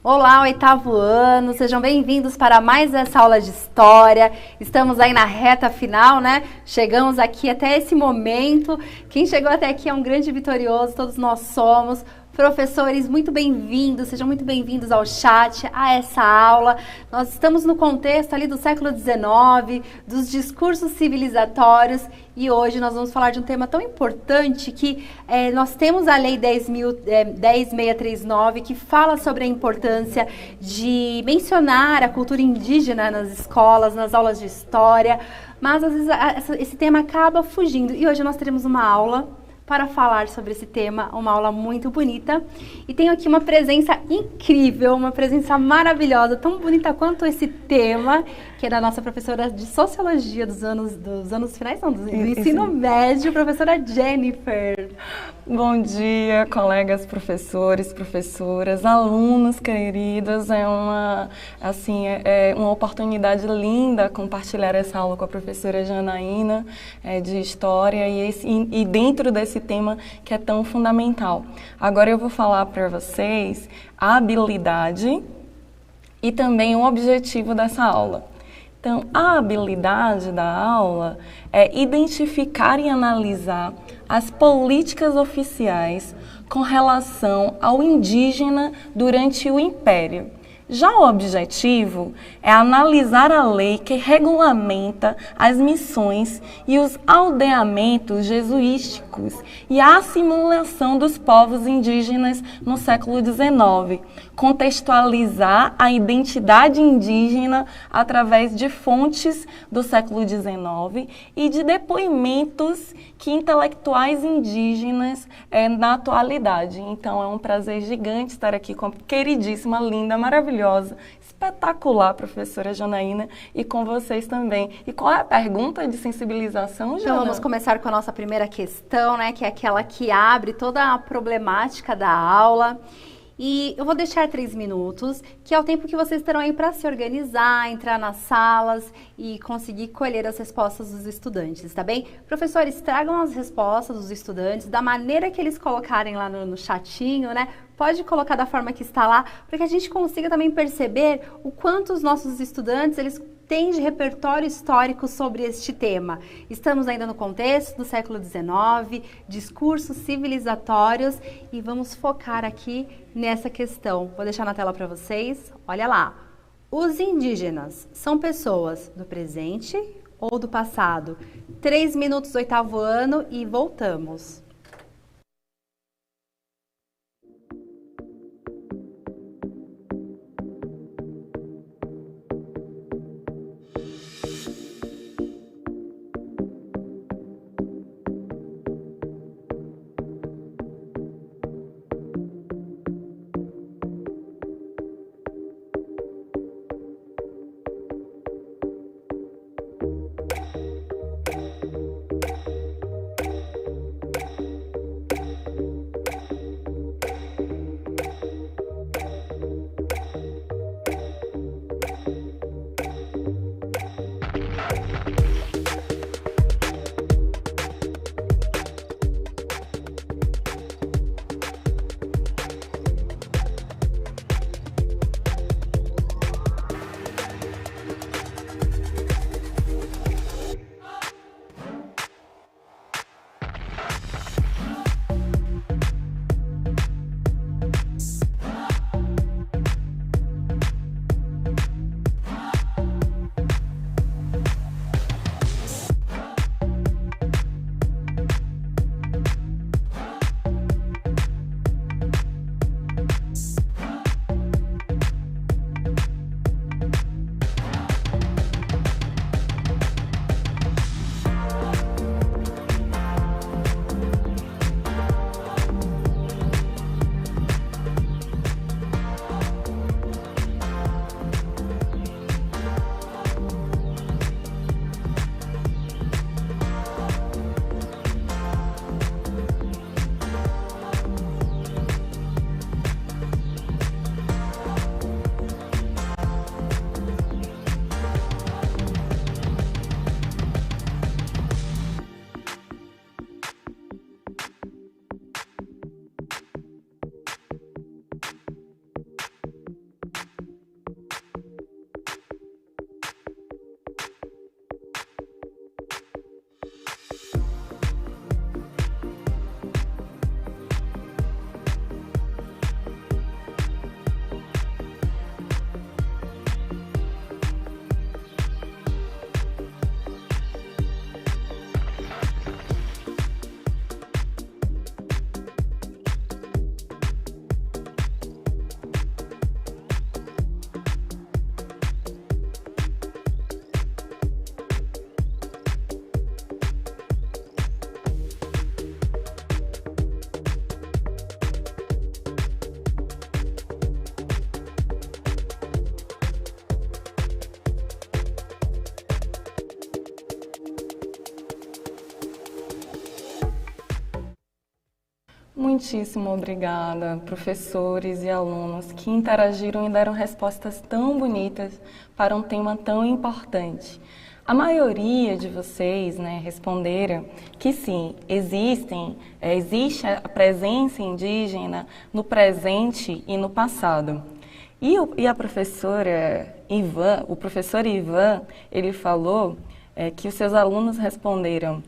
Olá, oitavo ano, sejam bem-vindos para mais essa aula de História. Estamos aí na reta final, né? Chegamos aqui até esse momento. Quem chegou até aqui é um grande vitorioso, todos nós somos. Professores, muito bem-vindos, sejam muito bem-vindos ao chat, a essa aula. Nós estamos no contexto ali do século XIX, dos discursos civilizatórios, e hoje nós vamos falar de um tema tão importante que nós temos a Lei 10.639, que fala sobre a importância de mencionar a cultura indígena nas escolas, nas aulas de história, mas às vezes esse tema acaba fugindo, e hoje nós teremos uma aula para falar sobre esse tema, uma aula muito bonita. E tenho aqui uma presença incrível, uma presença maravilhosa, tão bonita quanto esse tema, que é da nossa professora de Sociologia dos anos finais, não, do ensino médio, professora Jennifer. Bom dia, colegas professores, professoras, alunos queridos. É uma oportunidade linda compartilhar essa aula com a professora Janaína de História e dentro desse tema que é tão fundamental. Agora eu vou falar para vocês a habilidade e também o objetivo dessa aula. Então, a habilidade da aula é identificar e analisar as políticas oficiais com relação ao indígena durante o Império. Já o objetivo é analisar a lei que regulamenta as missões e os aldeamentos jesuísticos e a assimilação dos povos indígenas no século XIX, contextualizar a identidade indígena através de fontes do século XIX e de depoimentos que intelectuais indígenas na atualidade. Então é um prazer gigante estar aqui com a queridíssima, linda, maravilhosa, espetacular professora Janaína e com vocês também. E qual é a pergunta de sensibilização, Jana? Então vamos começar com a nossa primeira questão, né, que é aquela que abre toda a problemática da aula. E eu vou deixar 3 minutos, que é o tempo que vocês terão aí para se organizar, entrar nas salas e conseguir colher as respostas dos estudantes, tá bem? Professores, tragam as respostas dos estudantes da maneira que eles colocarem lá no chatinho, né? Pode colocar da forma que está lá, para que a gente consiga também perceber o quanto os nossos estudantes, eles têm de repertório histórico sobre este tema. Estamos ainda no contexto do século XIX, discursos civilizatórios, e vamos focar aqui nessa questão. Vou deixar na tela para vocês. Olha lá. Os indígenas são pessoas do presente ou do passado? 3 minutos, oitavo ano, e voltamos. Muitíssimo obrigada, professores e alunos que interagiram e deram respostas tão bonitas para um tema tão importante. A maioria de vocês, né, responderam que sim, existe a presença indígena no presente e no passado. E a professora Ivan, o professor Ivan, ele falou que os seus alunos responderam: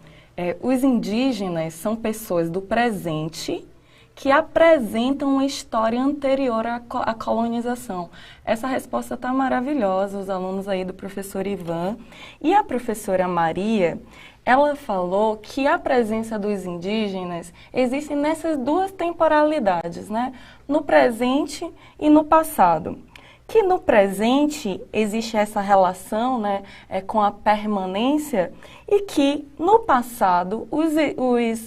os indígenas são pessoas do presente que apresentam uma história anterior à colonização. Essa resposta está maravilhosa, os alunos aí do professor Ivan. E a professora Maria, ela falou que a presença dos indígenas existe nessas duas temporalidades, né? No presente e no passado. Que no presente existe essa relação, né, com a permanência, e que no passado os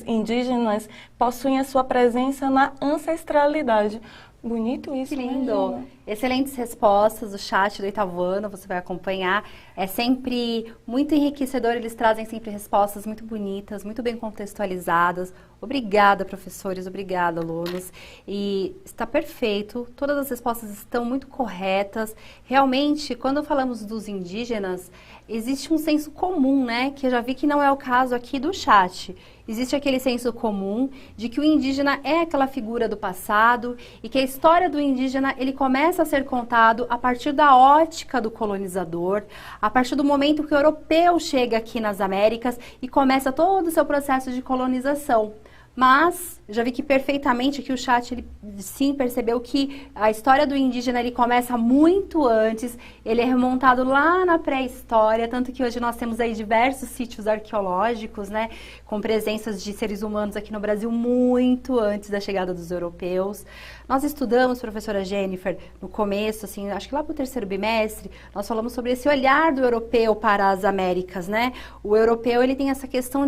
indígenas possuem a sua presença na ancestralidade. Bonito isso, que lindo! Né? Excelentes respostas do chat do oitavo ano, você vai acompanhar. É sempre muito enriquecedor, eles trazem sempre respostas muito bonitas, muito bem contextualizadas. Obrigada, professores, obrigada, alunos. E está perfeito, todas as respostas estão muito corretas. Realmente, quando falamos dos indígenas, existe um senso comum, né? Que eu já vi que não é o caso aqui do chat. Existe aquele senso comum de que o indígena é aquela figura do passado e que a história do indígena, ele começa a ser contado a partir da ótica do colonizador, a partir do momento que o europeu chega aqui nas Américas e começa todo o seu processo de colonização. Mas, já vi que perfeitamente aqui o chat, ele sim percebeu que a história do indígena, ele começa muito antes, ele é remontado lá na pré-história, tanto que hoje nós temos aí diversos sítios arqueológicos, né, com presenças de seres humanos aqui no Brasil muito antes da chegada dos europeus. Nós estudamos, professora Jennifer, no começo, assim, acho que lá para o terceiro bimestre, nós falamos sobre esse olhar do europeu para as Américas, né? O europeu, ele tem essa questão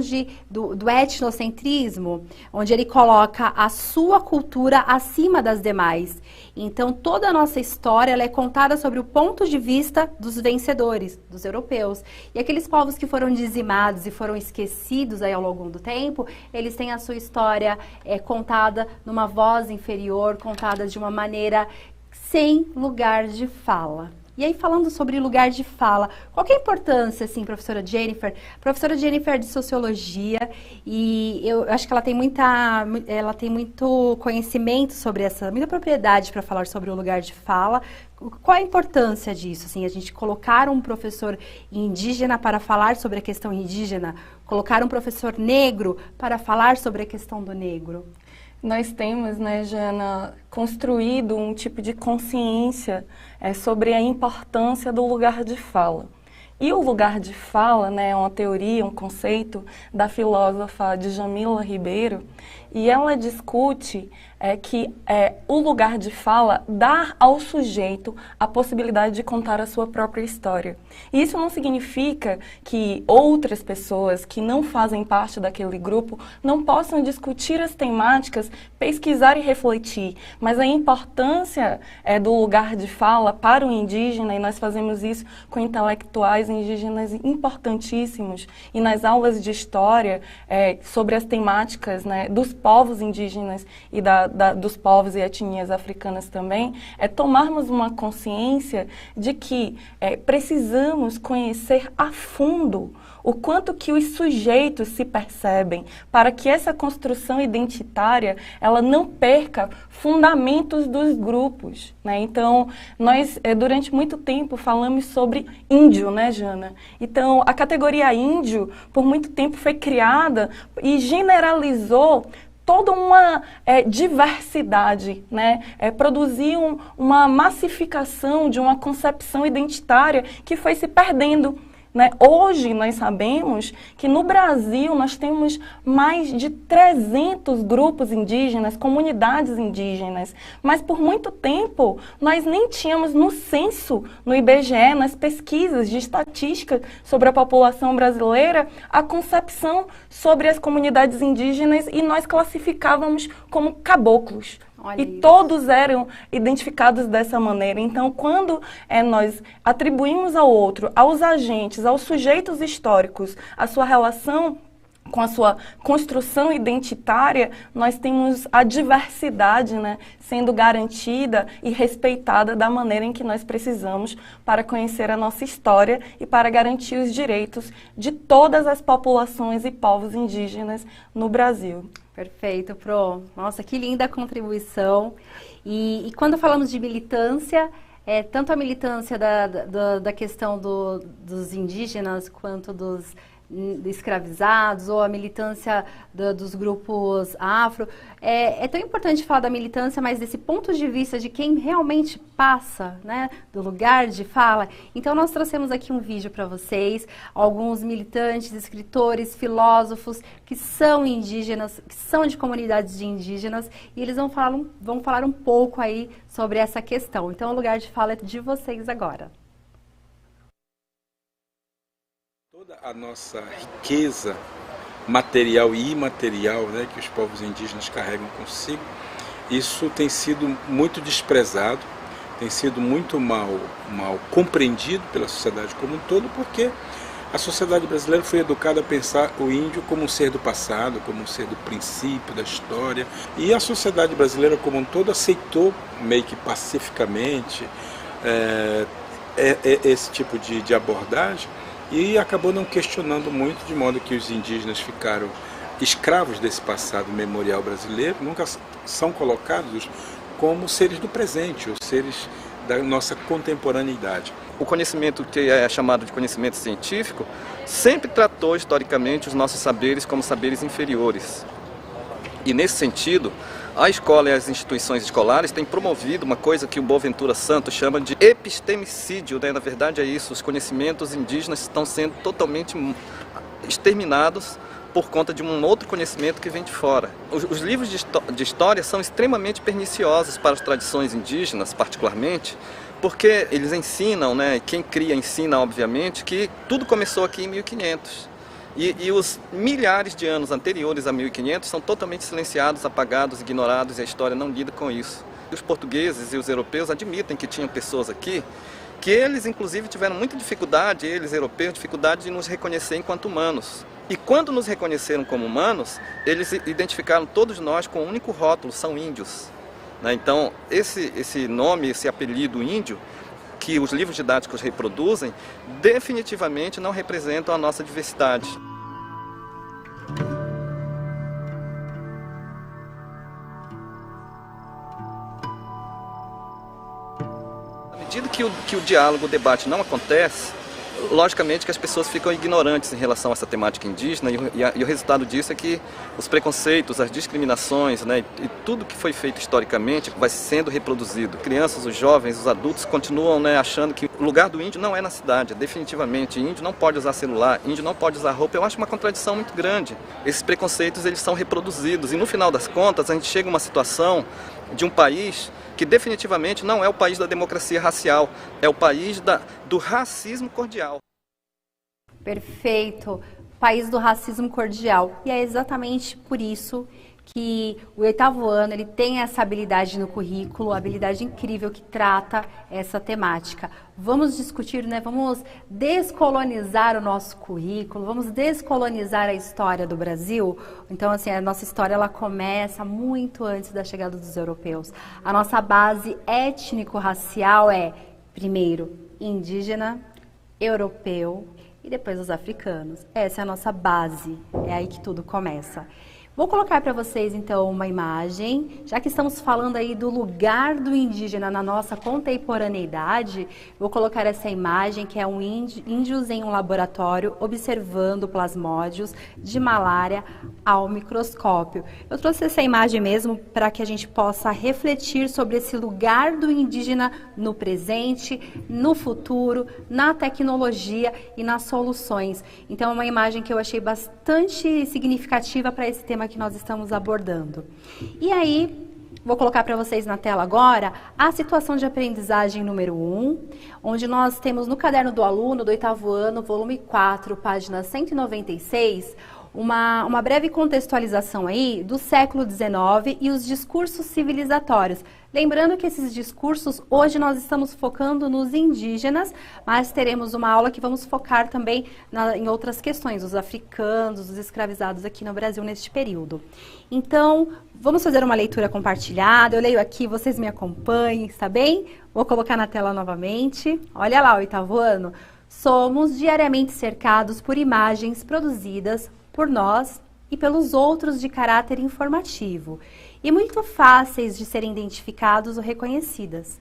do etnocentrismo, onde ele coloca a sua cultura acima das demais. Então, toda a nossa história, ela é contada sobre o ponto de vista dos vencedores, dos europeus. E aqueles povos que foram dizimados e foram esquecidos aí ao longo do tempo, eles têm a sua história contada numa voz inferior, contada de uma maneira sem lugar de fala. E aí, falando sobre lugar de fala, qual que é a importância, assim, professora Jennifer? Professora Jennifer é de Sociologia e eu acho que ela tem muito conhecimento sobre muita propriedade para falar sobre o lugar de fala. Qual a importância disso, assim, a gente colocar um professor indígena para falar sobre a questão indígena, colocar um professor negro para falar sobre a questão do negro? Nós temos, né, Jana, construído um tipo de consciência sobre a importância do lugar de fala. E o lugar de fala, né, é uma teoria, um conceito da filósofa Djamila Ribeiro, e ela discute que o lugar de fala dá ao sujeito a possibilidade de contar a sua própria história. E isso não significa que outras pessoas que não fazem parte daquele grupo não possam discutir as temáticas, pesquisar e refletir, mas a importância do lugar de fala para o indígena, e nós fazemos isso com intelectuais indígenas importantíssimos, e nas aulas de história sobre as temáticas, né, dos povos indígenas e dos povos e etnias africanas também, tomarmos uma consciência de que precisamos conhecer a fundo o quanto que os sujeitos se percebem para que essa construção identitária ela não perca fundamentos dos grupos, né? Então, nós durante muito tempo falamos sobre índio, né, Jana? Então, a categoria índio, por muito tempo, foi criada e generalizou toda uma diversidade, né? Produziu uma massificação de uma concepção identitária que foi se perdendo, né? Hoje nós sabemos que no Brasil nós temos mais de 300 grupos indígenas, comunidades indígenas, mas por muito tempo nós nem tínhamos no censo, no IBGE, nas pesquisas de estatística sobre a população brasileira, a concepção sobre as comunidades indígenas e nós classificávamos como caboclos. Olha e isso. Todos eram identificados dessa maneira. Então, quando nós atribuímos ao outro, aos agentes, aos sujeitos históricos, a sua relação com a sua construção identitária, nós temos a diversidade, né, sendo garantida e respeitada da maneira em que nós precisamos para conhecer a nossa história e para garantir os direitos de todas as populações e povos indígenas no Brasil. Perfeito, Pro. Nossa, que linda contribuição. E quando falamos de militância, tanto a militância da questão dos indígenas quanto dos escravizados, ou a militância dos grupos afro. É tão importante falar da militância, mas desse ponto de vista de quem realmente passa, né, do lugar de fala. Então, nós trouxemos aqui um vídeo para vocês, alguns militantes, escritores, filósofos que são indígenas, que são de comunidades de indígenas, e eles vão falar um pouco aí sobre essa questão. Então, o lugar de fala é de vocês agora. Toda a nossa riqueza material e imaterial, né, que os povos indígenas carregam consigo, isso tem sido muito desprezado, tem sido muito mal compreendido pela sociedade como um todo, porque a sociedade brasileira foi educada a pensar o índio como um ser do passado, como um ser do princípio, da história, e a sociedade brasileira como um todo aceitou meio que pacificamente esse tipo de abordagem, e acabou não questionando muito, de modo que os indígenas ficaram escravos desse passado memorial brasileiro, nunca são colocados como seres do presente, ou seres da nossa contemporaneidade. O conhecimento que é chamado de conhecimento científico sempre tratou historicamente os nossos saberes como saberes inferiores. E nesse sentido, a escola e as instituições escolares têm promovido uma coisa que o Boaventura Santos chama de epistemicídio, né? Na verdade é isso, os conhecimentos indígenas estão sendo totalmente exterminados por conta de um outro conhecimento que vem de fora. Os livros de história são extremamente perniciosos para as tradições indígenas, particularmente, porque eles ensinam, né? Quem cria ensina, obviamente, que tudo começou aqui em 1500. E os milhares de anos anteriores a 1500 são totalmente silenciados, apagados, ignorados, e a história não lida com isso. Os portugueses e os europeus admitem que tinham pessoas aqui que eles, inclusive, tiveram muita dificuldade, eles, europeus, dificuldade de nos reconhecer enquanto humanos. E quando nos reconheceram como humanos, eles identificaram todos nós com um único rótulo, são índios. Então, esse nome, esse apelido índio, que os livros didáticos reproduzem, definitivamente não representam a nossa diversidade. À medida que o diálogo, o debate não acontece, logicamente que as pessoas ficam ignorantes em relação a essa temática indígena, e o resultado disso é que os preconceitos, as discriminações, né, e tudo que foi feito historicamente vai sendo reproduzido. Crianças, os jovens, os adultos continuam, né, achando que o lugar do índio não é na cidade, definitivamente. Índio não pode usar celular, índio não pode usar roupa. Eu acho uma contradição muito grande. Esses preconceitos, eles são reproduzidos, e no final das contas a gente chega a uma situação de um país que definitivamente não é o país da democracia racial, é o país do racismo cordial. Perfeito. País do racismo cordial. E é exatamente por isso que o 8º ano ele tem essa habilidade no currículo, habilidade incrível que trata essa temática. Vamos discutir, né? Vamos descolonizar o nosso currículo, vamos descolonizar a história do Brasil. Então, assim, a nossa história ela começa muito antes da chegada dos europeus. A nossa base étnico-racial é, primeiro, indígena, europeu e depois os africanos. Essa é a nossa base, é aí que tudo começa. Vou colocar para vocês, então, uma imagem, já que estamos falando aí do lugar do indígena na nossa contemporaneidade, vou colocar essa imagem que é um índios em um laboratório observando plasmódios de malária ao microscópio. Eu trouxe essa imagem mesmo para que a gente possa refletir sobre esse lugar do indígena no presente, no futuro, na tecnologia e nas soluções. Então, é uma imagem que eu achei bastante significativa para esse tema que nós estamos abordando. E aí, vou colocar para vocês na tela agora a situação de aprendizagem número 1, onde nós temos no caderno do aluno do 8º ano, volume 4, página 196, uma breve contextualização aí do século XIX e os discursos civilizatórios. Lembrando que esses discursos, hoje nós estamos focando nos indígenas, mas teremos uma aula que vamos focar também em outras questões, os africanos, os escravizados aqui no Brasil neste período. Então, vamos fazer uma leitura compartilhada. Eu leio aqui, vocês me acompanhem, está bem? Vou colocar na tela novamente. Olha lá, 8º ano. Somos diariamente cercados por imagens produzidas por nós e pelos outros de caráter informativo e muito fáceis de serem identificadas ou reconhecidas.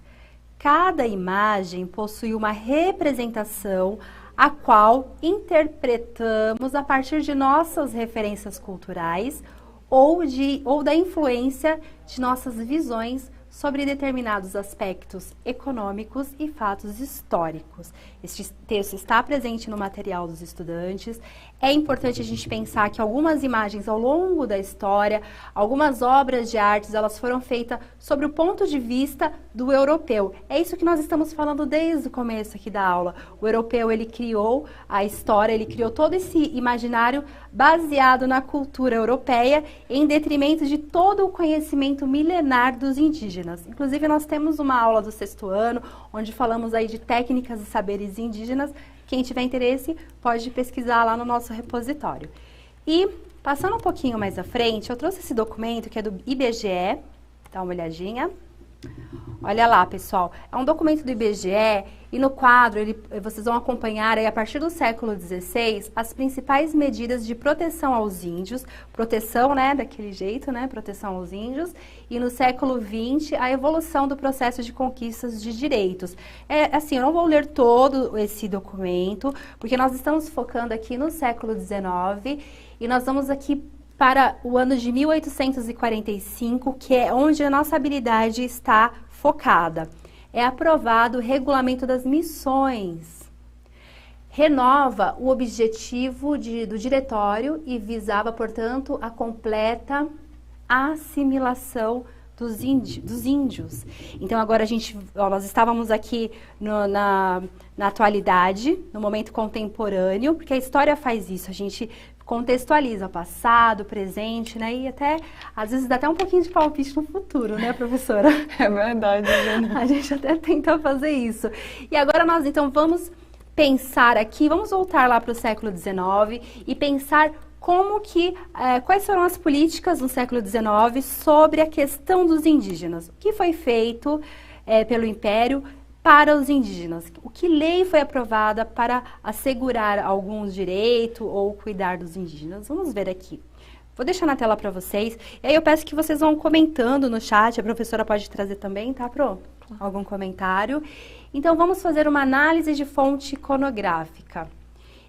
Cada imagem possui uma representação a qual interpretamos a partir de nossas referências culturais ou da influência de nossas visões sobre determinados aspectos econômicos e fatos históricos. Este texto está presente no material dos estudantes. É importante a gente pensar que algumas imagens ao longo da história, algumas obras de artes, elas foram feitas sobre o ponto de vista do europeu. É isso que nós estamos falando desde o começo aqui da aula. O europeu, ele criou a história, ele criou todo esse imaginário baseado na cultura europeia, em detrimento de todo o conhecimento milenar dos indígenas. Inclusive, nós temos uma aula do 6º ano, onde falamos aí de técnicas e saberes indígenas. Quem tiver interesse, pode pesquisar lá no nosso repositório. E, passando um pouquinho mais à frente, eu trouxe esse documento que é do IBGE, dá uma olhadinha. Olha lá, pessoal, é um documento do IBGE e no quadro vocês vão acompanhar aí, a partir do século XVI, as principais medidas de proteção aos índios, proteção, né, daquele jeito, né, proteção aos índios, e no século XX, a evolução do processo de conquistas de direitos. Assim, eu não vou ler todo esse documento, porque nós estamos focando aqui no século XIX e nós vamos aqui para o ano de 1845, que é onde a nossa habilidade está focada. É aprovado o Regulamento das Missões. Renova o objetivo do diretório e visava, portanto, a completa assimilação dos índios. Então, agora nós estávamos aqui na atualidade, no momento contemporâneo, porque a história faz isso, a gente contextualiza o passado, presente, né? E até, às vezes, dá até um pouquinho de palpite no futuro, né, professora? É verdade, Jana. A gente até tenta fazer isso. E agora nós, então, vamos pensar aqui, vamos voltar lá para o século XIX e pensar quais foram as políticas no século XIX sobre a questão dos indígenas. O que foi feito pelo Império para os indígenas? Que lei foi aprovada para assegurar alguns direitos ou cuidar dos indígenas? Vamos ver aqui. Vou deixar na tela para vocês. E aí eu peço que vocês vão comentando no chat. A professora pode trazer também, tá, Pro? Algum comentário. Então, vamos fazer uma análise de fonte iconográfica.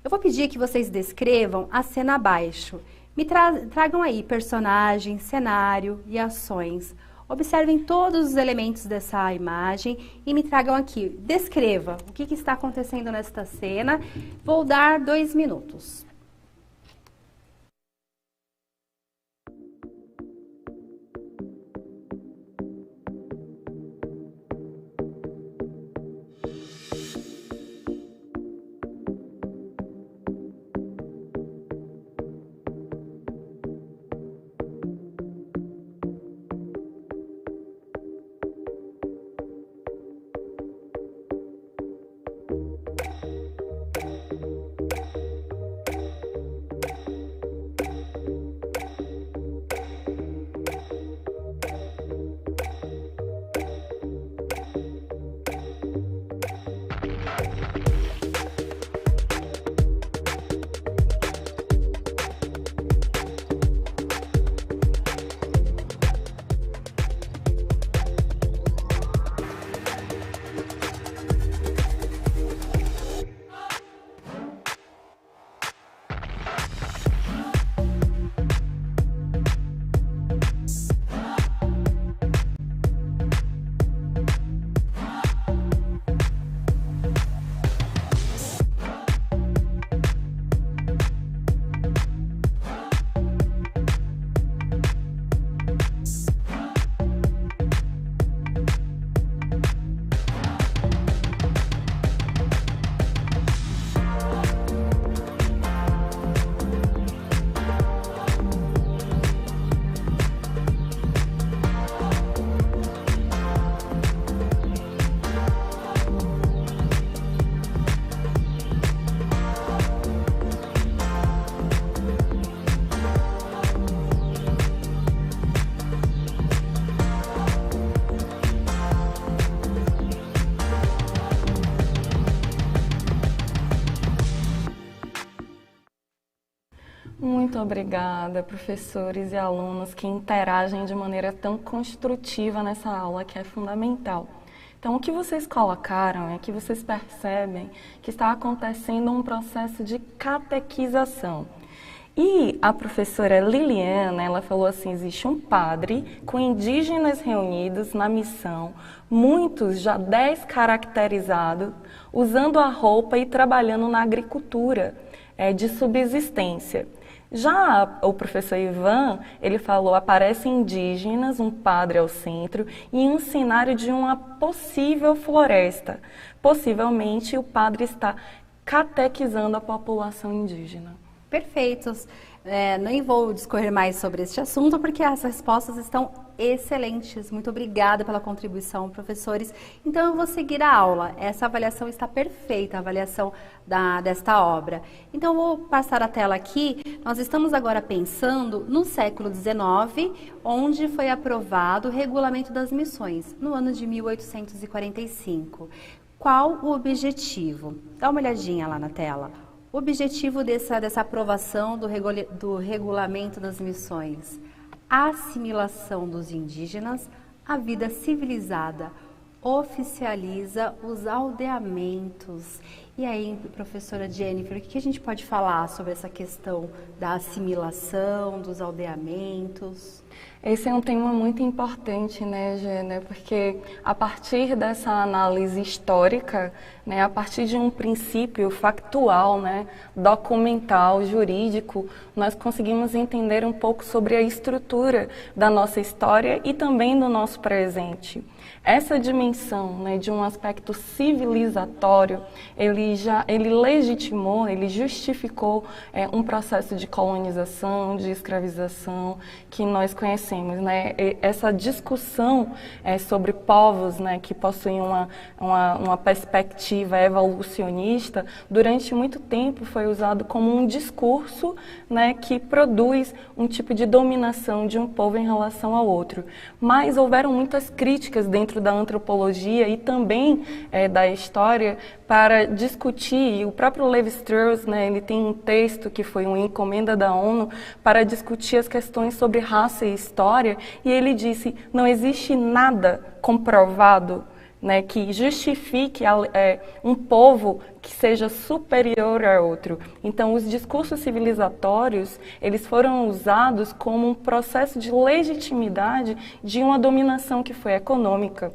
Eu vou pedir que vocês descrevam a cena abaixo. Me tragam aí personagem, cenário e ações. Observem todos os elementos dessa imagem e me tragam aqui. Descreva o que está acontecendo nesta cena. Vou dar 2 minutos. obrigada, professores e alunos que interagem de maneira tão construtiva nessa aula, que é fundamental. Então, o que vocês colocaram é que vocês percebem que está acontecendo um processo de catequização. E a professora Liliana, ela falou assim, existe um padre com indígenas reunidos na missão, muitos já descaracterizados, usando a roupa e trabalhando na agricultura de subsistência. Já o professor Ivan, ele falou, aparecem indígenas, um padre ao centro e um cenário de uma possível floresta. Possivelmente o padre está catequizando a população indígena. Perfeitos. Nem vou discorrer mais sobre este assunto, porque as respostas estão excelentes. Muito obrigada pela contribuição, professores. Então, eu vou seguir a aula. Essa avaliação está perfeita, a avaliação desta obra. Então, eu vou passar a tela aqui. Nós estamos agora pensando no século XIX, onde foi aprovado o Regulamento das Missões, no ano de 1845. Qual o objetivo? Dá uma olhadinha lá na tela. O objetivo dessa aprovação do Regulamento das Missões: a assimilação dos indígenas à vida civilizada, oficializa os aldeamentos. E aí, professora Jennifer, o que a gente pode falar sobre essa questão da assimilação, dos aldeamentos? Esse é um tema muito importante, né, Gênia? Porque a partir dessa análise histórica, né, a partir de um princípio factual, né, documental, jurídico, nós conseguimos entender um pouco sobre a estrutura da nossa história e também do nosso presente. Essa dimensão, né, de um aspecto civilizatório, ele legitimou, ele justificou um processo de colonização, de escravização que nós conhecemos, né? Essa discussão sobre povos, né, que possuem uma perspectiva evolucionista, durante muito tempo foi usado como um discurso, né, que produz um tipo de dominação de um povo em relação ao outro. Mas houveram muitas críticas dentro da antropologia e também da história para discutir, e o próprio Levi-Strauss, né, ele tem um texto que foi uma encomenda da ONU para discutir as questões sobre raça e história, e ele disse, não existe nada comprovado, né, que justifique um povo que seja superior a outro. Então, os discursos civilizatórios, eles foram usados como um processo de legitimidade de uma dominação que foi econômica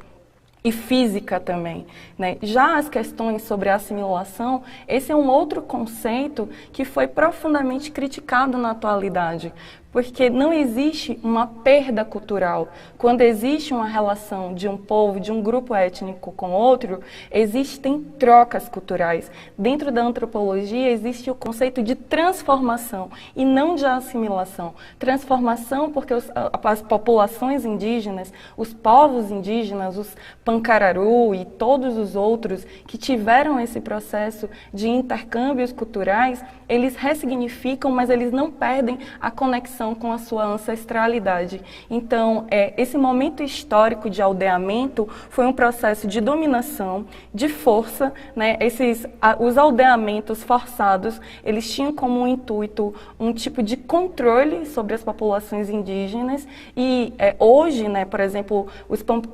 e física também, né? Já as questões sobre a assimilação, esse é um outro conceito que foi profundamente criticado na atualidade, porque não existe uma perda cultural. Quando existe uma relação de um povo, de um grupo étnico com outro, existem trocas culturais. Dentro da antropologia existe o conceito de transformação e não de assimilação. Transformação porque as populações indígenas, os povos indígenas, os Pancararu e todos os outros que tiveram esse processo de intercâmbios culturais, eles ressignificam, mas eles não perdem a conexão com a sua ancestralidade. Então, esse momento histórico de aldeamento foi um processo de dominação, de força, né? Os aldeamentos forçados, eles tinham como intuito um tipo de controle sobre as populações indígenas e hoje, né, por exemplo,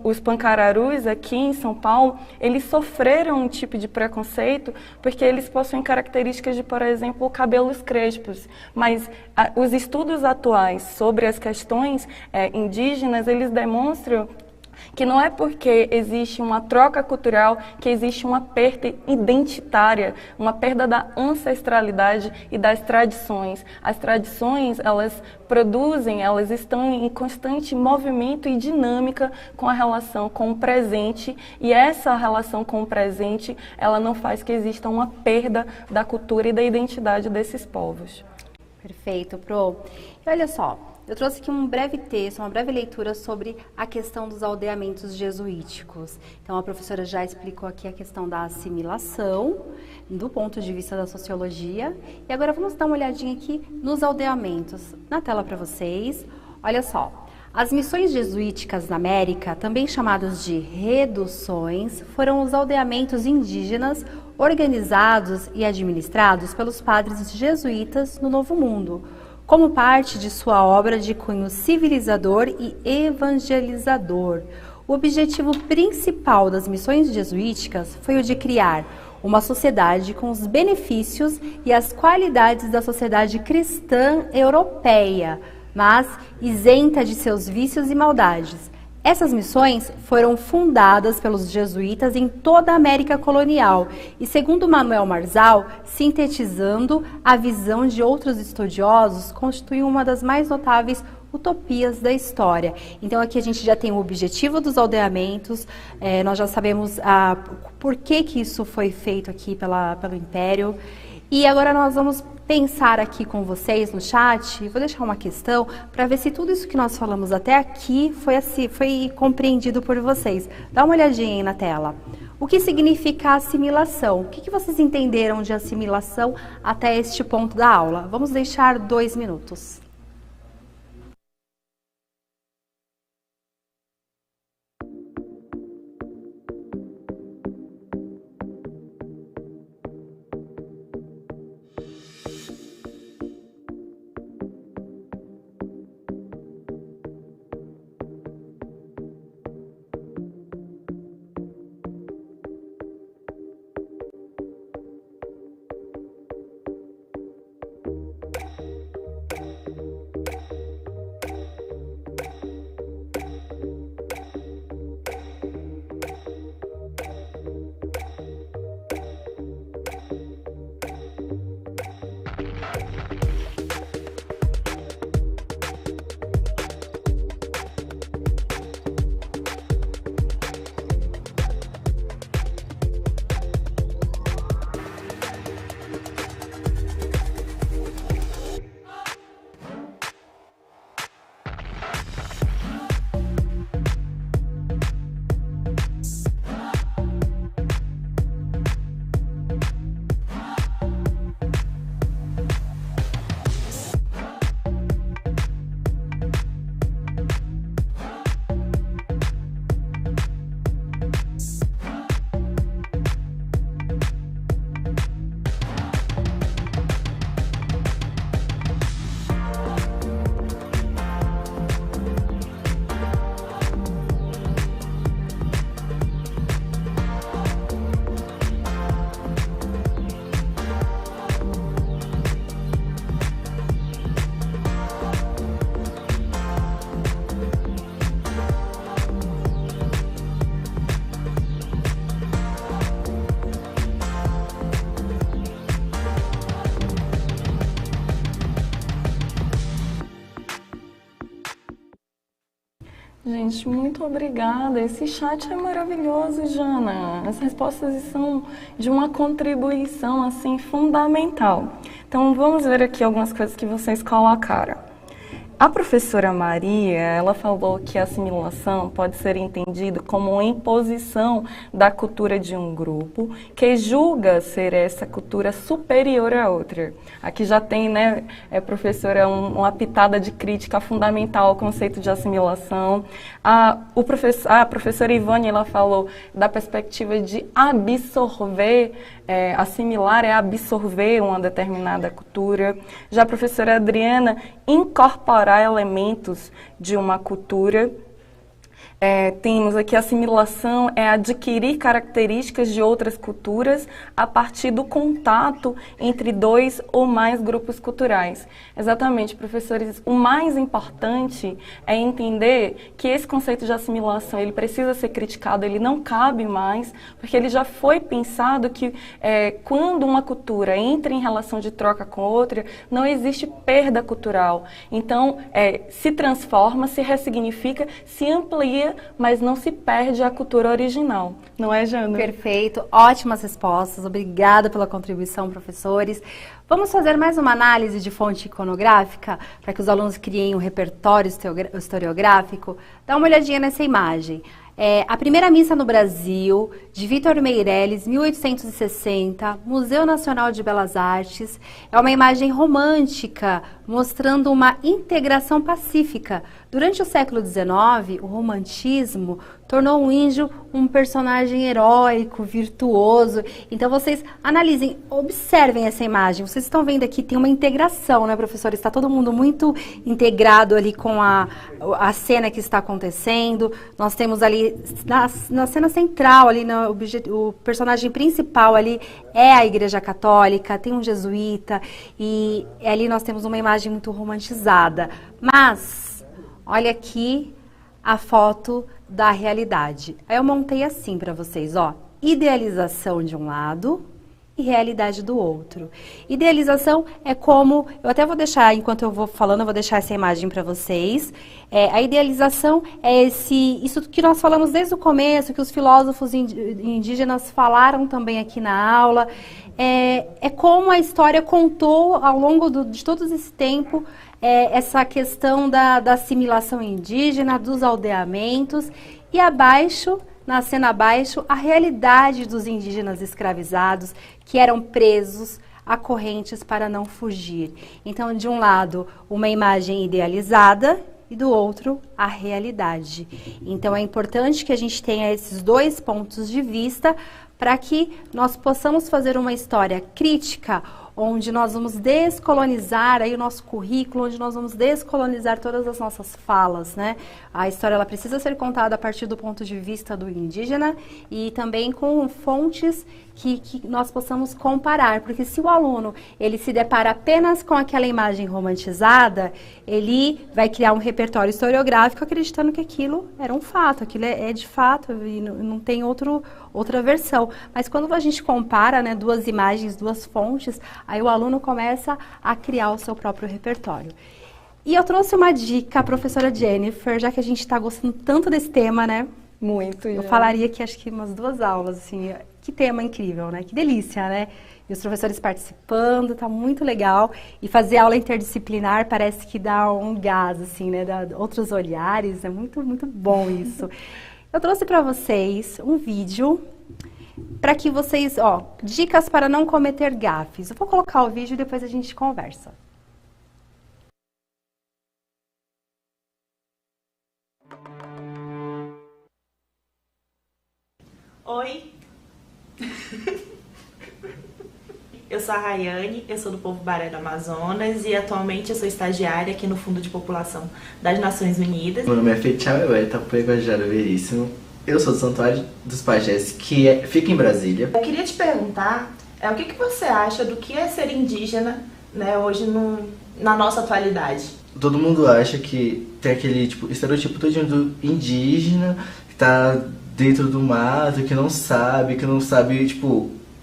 os Pancararus aqui em São Paulo, eles sofreram um tipo de preconceito porque eles possuem características de, por exemplo, cabelos crespos, mas os estudos atuais sobre as questões indígenas, eles demonstram que não é porque existe uma troca cultural que existe uma perda identitária, uma perda da ancestralidade e das tradições. As tradições, elas estão em constante movimento e dinâmica com a relação com o presente, e essa relação com o presente, ela não faz que exista uma perda da cultura e da identidade desses povos. Perfeito, Pro. E olha só, eu trouxe aqui um breve texto, uma breve leitura sobre a questão dos aldeamentos jesuíticos. Então, a professora já explicou aqui a questão da assimilação, do ponto de vista da sociologia. E agora vamos dar uma olhadinha aqui nos aldeamentos. Na tela para vocês, olha só. As missões jesuíticas na América, também chamadas de reduções, foram os aldeamentos indígenas organizados e administrados pelos padres jesuítas no Novo Mundo, como parte de sua obra de cunho civilizador e evangelizador. O objetivo principal das missões jesuíticas foi o de criar uma sociedade com os benefícios e as qualidades da sociedade cristã europeia, mas isenta de seus vícios e maldades. Essas missões foram fundadas pelos jesuítas em toda a América colonial e, segundo Manuel Marzal, sintetizando a visão de outros estudiosos, constituem uma das mais notáveis utopias da história. Então aqui a gente já tem o objetivo dos aldeamentos, nós já sabemos por que isso foi feito aqui pelo Império. E agora nós vamos pensar aqui com vocês no chat, vou deixar uma questão para ver se tudo isso que nós falamos até aqui foi compreendido por vocês. Dá uma olhadinha aí na tela. O que significa assimilação? O que vocês entenderam de assimilação até este ponto da aula? Vamos deixar 2 minutos. Gente, muito obrigada. Esse chat é maravilhoso, Jana. As respostas são de uma contribuição assim fundamental. Então, vamos ver aqui algumas coisas que vocês colocaram. A professora Maria, ela falou que a assimilação pode ser entendida como uma imposição da cultura de um grupo que julga ser essa cultura superior à outra. Aqui já tem, né, professora, uma pitada de crítica fundamental ao conceito de assimilação. A professora Ivone, ela falou da perspectiva de absorver, assimilar é absorver uma determinada cultura. Já a professora Adriana, incorporar elementos de uma cultura. Temos aqui a assimilação, adquirir características de outras culturas a partir do contato entre 2 ou mais grupos culturais. Exatamente, professores, o mais importante é entender que esse conceito de assimilação, ele precisa ser criticado, ele não cabe mais, porque ele já foi pensado que quando uma cultura entra em relação de troca com outra, não existe perda cultural. Então, se transforma, se ressignifica, se amplia, mas não se perde a cultura original. Não é, Jana? Perfeito, ótimas respostas. Obrigada pela contribuição, professores. Vamos fazer mais uma análise de fonte iconográfica para que os alunos criem um repertório historiográfico. Dá uma olhadinha nessa imagem. A primeira missa no Brasil, de Vitor Meirelles, 1860, Museu Nacional de Belas Artes, é uma imagem romântica, mostrando uma integração pacífica Durante o século XIX, o romantismo tornou o índio um personagem heróico, virtuoso. Então vocês analisem, observem essa imagem. Vocês estão vendo aqui, tem uma integração, né, professor? Está todo mundo muito integrado ali com a cena que está acontecendo. Nós temos ali, na cena central, ali, o personagem principal ali é a Igreja Católica, tem um jesuíta, e ali nós temos uma imagem muito romantizada. Mas, olha aqui a foto da realidade. Aí eu montei assim para vocês, ó, idealização de um lado e realidade do outro. Idealização é como, eu até vou deixar, enquanto eu vou falando, eu vou deixar essa imagem para vocês. A idealização é isso que nós falamos desde o começo, que os filósofos indígenas falaram também aqui na aula. É como a história contou ao longo de todo esse tempo essa questão da assimilação indígena, dos aldeamentos, e abaixo, na cena abaixo, a realidade dos indígenas escravizados que eram presos a correntes para não fugir. Então, de um lado, uma imagem idealizada e do outro, a realidade. Então, é importante que a gente tenha esses dois pontos de vista para que nós possamos fazer uma história crítica, onde nós vamos descolonizar aí o nosso currículo, onde nós vamos descolonizar todas as nossas falas, né? A história, ela precisa ser contada a partir do ponto de vista do indígena e também com fontes que nós possamos comparar, porque se o aluno, ele se depara apenas com aquela imagem romantizada, ele vai criar um repertório historiográfico acreditando que aquilo era um fato, aquilo é de fato e não tem outra versão. Mas quando a gente compara, né, duas imagens, duas fontes, aí o aluno começa a criar o seu próprio repertório. E eu trouxe uma dica, a professora Jennifer, já que a gente está gostando tanto desse tema, né? Muito. Eu falaria que acho que umas 2 aulas, assim, que tema incrível, né? Que delícia, né? E os professores participando, tá muito legal. E fazer aula interdisciplinar parece que dá um gás, assim, né? Dá outros olhares, é muito, muito bom isso. Eu trouxe para vocês um vídeo para que vocês, dicas para não cometer gafes. Eu vou colocar o vídeo e depois a gente conversa. Oi, eu sou a Rayane, eu sou do povo Baré do Amazonas e atualmente eu sou estagiária aqui no Fundo de População das Nações Unidas. Meu nome é Fetial Itapuegajara Veríssimo, eu sou do Santuário dos Pajés, que fica em Brasília. Eu queria te perguntar, o que você acha do que é ser indígena, né, hoje na nossa atualidade? Todo mundo acha que tem aquele estereotipo todo do indígena, que tá dentro do mato, que não sabe,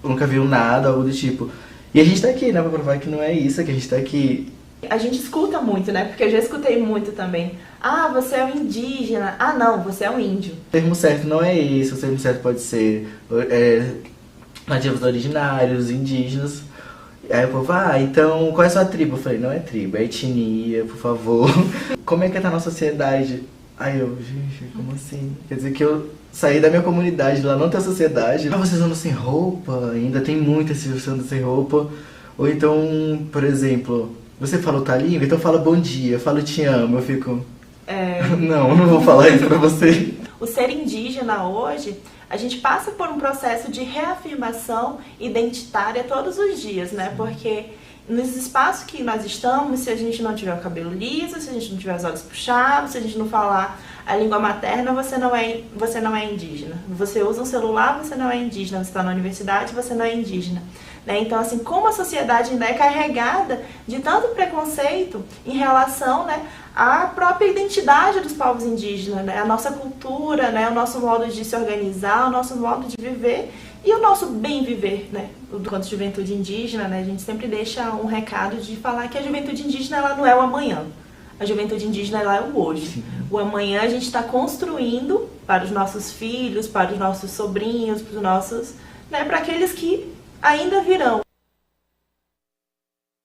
nunca viu nada, algo do tipo. E a gente tá aqui, né, pra provar que não é isso, que a gente tá aqui. A gente escuta muito, né, porque eu já escutei muito também. Ah, você é um indígena. Ah, não, você é um índio. O termo certo não é isso, o termo certo pode ser nativos originários, indígenas. Aí o povo, então, qual é a sua tribo? Eu falei, não é tribo, é etnia, por favor. Como é que tá na sociedade? Aí eu, gente, como assim? Quer dizer que eu saí da minha comunidade, lá não tem sociedade. Vocês andam sem roupa, ainda tem muita se você anda sem roupa. Ou então, por exemplo, você fala outra língua, então fala bom dia, fala te amo. Eu fico, não vou falar isso pra você. O ser indígena hoje, a gente passa por um processo de reafirmação identitária todos os dias, né? Porque nos espaços que nós estamos, se a gente não tiver o cabelo liso, se a gente não tiver os olhos puxados, se a gente não falar a língua materna, você não é indígena. Você usa um celular, você não é indígena. Você está na universidade, você não é indígena. Né? Então, assim, como a sociedade ainda é carregada de tanto preconceito em relação, né, à própria identidade dos povos indígenas, né? A nossa cultura, né, o nosso modo de se organizar, o nosso modo de viver e o nosso bem viver, né? Quanto juventude indígena, né, a gente sempre deixa um recado de falar que a juventude indígena ela não é o amanhã. A juventude indígena ela é o hoje. Sim. O amanhã a gente está construindo para os nossos filhos, para os nossos sobrinhos, para os nossos, né, para aqueles que ainda virão.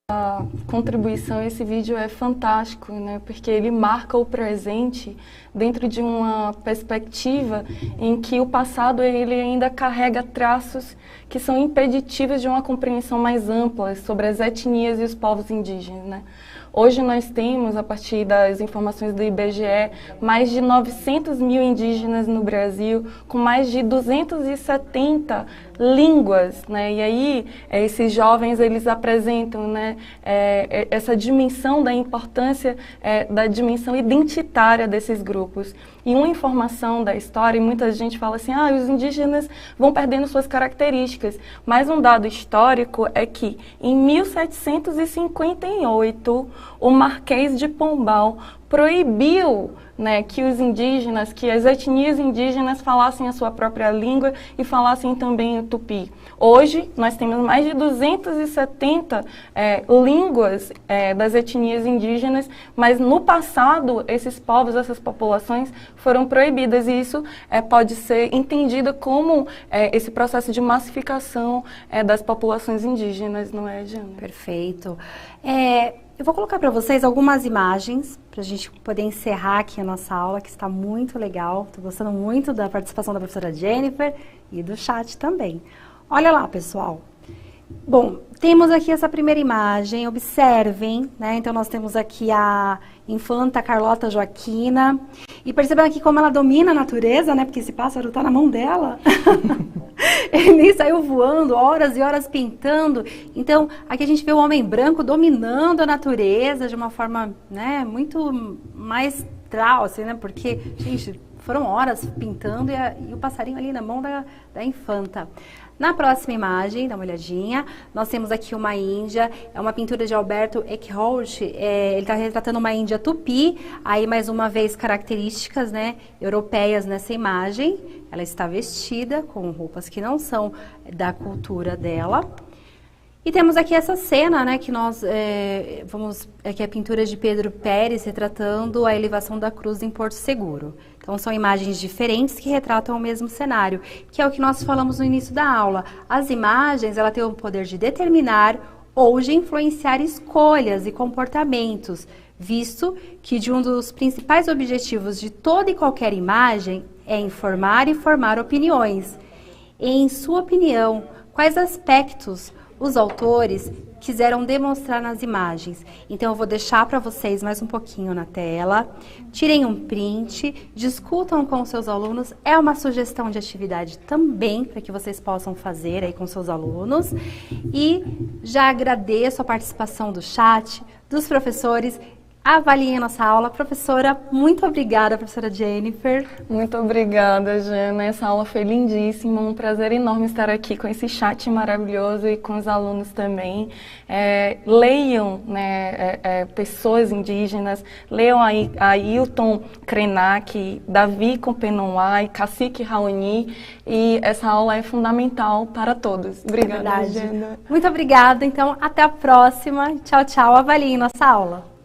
A contribuição, esse vídeo é fantástico, né? Porque ele marca o presente dentro de uma perspectiva em que o passado ele ainda carrega traços que são impeditivos de uma compreensão mais ampla sobre as etnias e os povos indígenas, né? Hoje nós temos, a partir das informações do IBGE, mais de 900 mil indígenas no Brasil, com mais de 270 línguas, né? E aí, esses jovens, eles apresentam, né, essa dimensão da importância da dimensão identitária desses grupos. E uma informação da história, e muita gente fala assim, os indígenas vão perdendo suas características. Mas um dado histórico é que, em 1758, o Marquês de Pombal proibiu, né, que os indígenas, que as etnias indígenas falassem a sua própria língua e falassem também o tupi. Hoje, nós temos mais de 270 línguas das etnias indígenas, mas no passado, esses povos, essas populações foram proibidas, e isso pode ser entendido como esse processo de massificação das populações indígenas, não é, Jana? Perfeito. Eu vou colocar para vocês algumas imagens para a gente poder encerrar aqui a nossa aula, que está muito legal. Estou gostando muito da participação da professora Jennifer e do chat também. Olha lá, pessoal. Bom, temos aqui essa primeira imagem, observem, né? Então, nós temos aqui a infanta Carlota Joaquina. E percebam aqui como ela domina a natureza, né? Porque esse pássaro está na mão dela. Ele nem saiu voando, horas e horas pintando. Então, aqui a gente vê o homem branco dominando a natureza de uma forma, né, muito maestral, assim, né? Porque, gente, foram horas pintando e o passarinho ali na mão da infanta. Na próxima imagem, dá uma olhadinha, nós temos aqui uma índia, é uma pintura de Alberto Eckholt, ele está retratando uma índia tupi, aí mais uma vez características, né, europeias nessa imagem. Ela está vestida com roupas que não são da cultura dela. E temos aqui essa cena, né, que nós que é a pintura de Pedro Pérez retratando a elevação da cruz em Porto Seguro. Então, são imagens diferentes que retratam o mesmo cenário, que é o que nós falamos no início da aula. As imagens, ela tem o poder de determinar ou de influenciar escolhas e comportamentos, visto que um dos principais objetivos de toda e qualquer imagem é informar e formar opiniões. Em sua opinião, quais aspectos os autores quiseram demonstrar nas imagens? Então, eu vou deixar para vocês mais um pouquinho na tela. Tirem um print, discutam com seus alunos. É uma sugestão de atividade também para que vocês possam fazer aí com seus alunos. E já agradeço a participação do chat, dos professores. Avaliem a nossa aula. Professora, muito obrigada, professora Jennifer. Muito obrigada, Jana. Essa aula foi lindíssima. Um prazer enorme estar aqui com esse chat maravilhoso e com os alunos também. Leiam, né, pessoas indígenas, leiam aí Ailton Krenak, Davi Compenonwai, Cacique Raoni, e essa aula é fundamental para todos. Obrigada, Jana. Muito obrigada. Então, até a próxima. Tchau, tchau. Avaliem nossa aula.